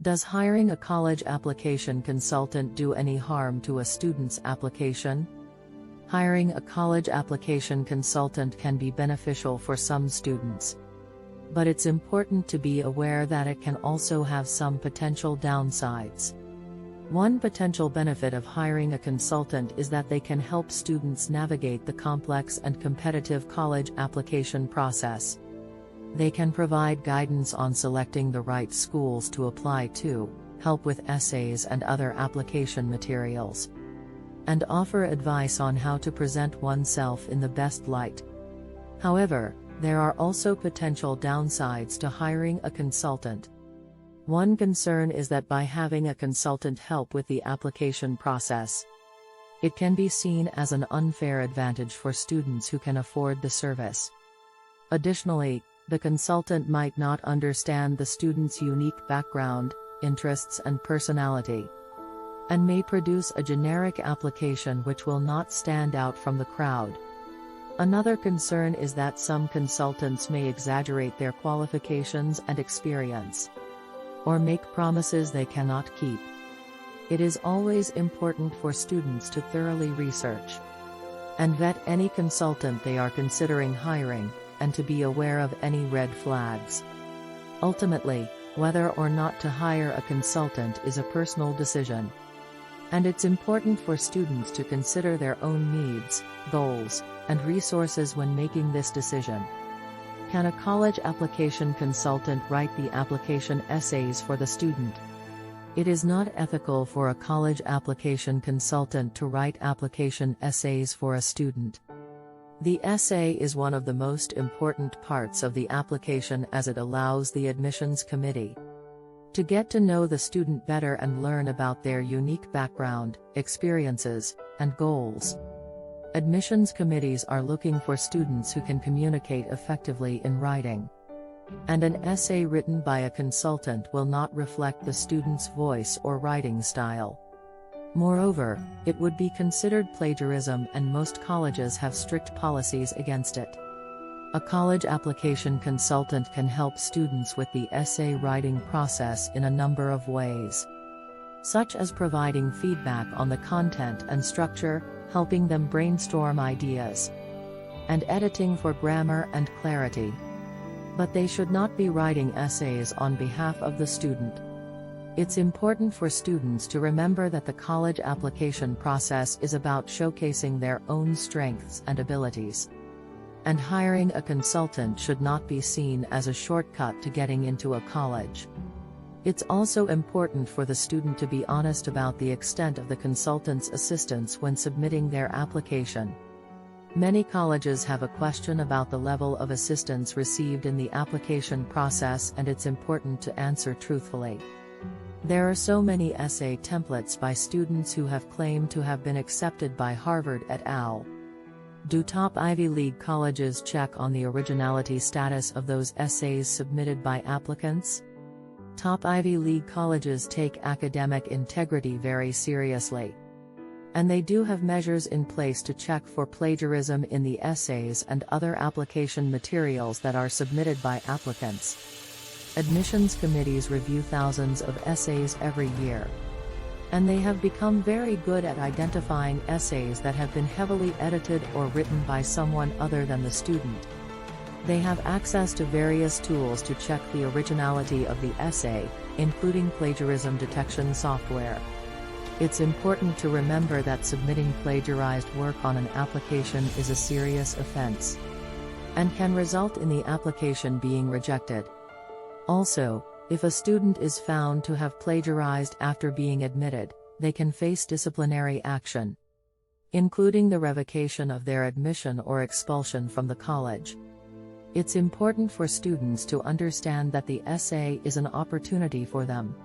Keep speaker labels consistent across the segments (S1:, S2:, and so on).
S1: Does hiring a college application consultant do any harm to a student's application? Hiring a college application consultant can be beneficial for some students. But it's important to be aware that it can also have some potential downsides. One potential benefit of hiring a consultant is that they can help students navigate the complex and competitive college application process. They can provide guidance on selecting the right schools to apply to, help with essays and other application materials, and offer advice on how to present oneself in the best light. However, there are also potential downsides to hiring a consultant. One concern is that by having a consultant help with the application process, it can be seen as an unfair advantage for students who can afford the service. Additionally, the consultant might not understand the student's unique background, interests and personality, and may produce a generic application which will not stand out from the crowd. Another concern is that some consultants may exaggerate their qualifications and experience, or make promises they cannot keep. It is always important for students to thoroughly research and vet any consultant they are considering hiring, and to be aware of any red flags. Ultimately, whether or not to hire a consultant is a personal decision, and it's important for students to consider their own needs, goals, and resources when making this decision. Can a college application consultant write the application essays for the student? It is not ethical for a college application consultant to write application essays for a student. The essay is one of the most important parts of the application, as it allows the admissions committee to get to know the student better and learn about their unique background, experiences, and goals. Admissions committees are looking for students who can communicate effectively in writing, and an essay written by a consultant will not reflect the student's voice or writing style. Moreover, it would be considered plagiarism, and most colleges have strict policies against it. A college application consultant can help students with the essay writing process in a number of ways, such as providing feedback on the content and structure, helping them brainstorm ideas, and editing for grammar and clarity. But they should not be writing essays on behalf of the student. It's important for students to remember that the college application process is about showcasing their own strengths and abilities, and hiring a consultant should not be seen as a shortcut to getting into a college. It's also important for the student to be honest about the extent of the consultant's assistance when submitting their application. Many colleges have a question about the level of assistance received in the application process, and it's important to answer truthfully. There are so many essay templates by students who have claimed to have been accepted by Harvard et al. Do top Ivy League colleges check on the originality status of those essays submitted by applicants? Top Ivy League colleges take academic integrity very seriously, and they do have measures in place to check for plagiarism in the essays and other application materials that are submitted by applicants. Admissions committees review thousands of essays every year, and they have become very good at identifying essays that have been heavily edited or written by someone other than the student. They have access to various tools to check the originality of the essay, including plagiarism detection software. It's important to remember that submitting plagiarized work on an application is a serious offense, and can result in the application being rejected. Also, if a student is found to have plagiarized after being admitted, they can face disciplinary action, including the revocation of their admission or expulsion from the college. It's important for students to understand that the essay is an opportunity for them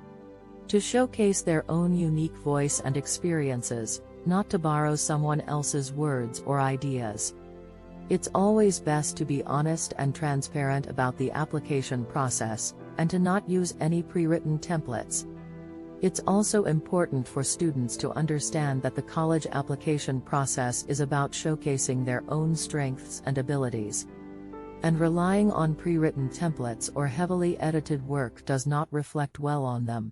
S1: to showcase their own unique voice and experiences, not to borrow someone else's words or ideas. It's always best to be honest and transparent about the application process, and to not use any pre-written templates. It's also important for students to understand that the college application process is about showcasing their own strengths and abilities, and relying on pre-written templates or heavily edited work does not reflect well on them.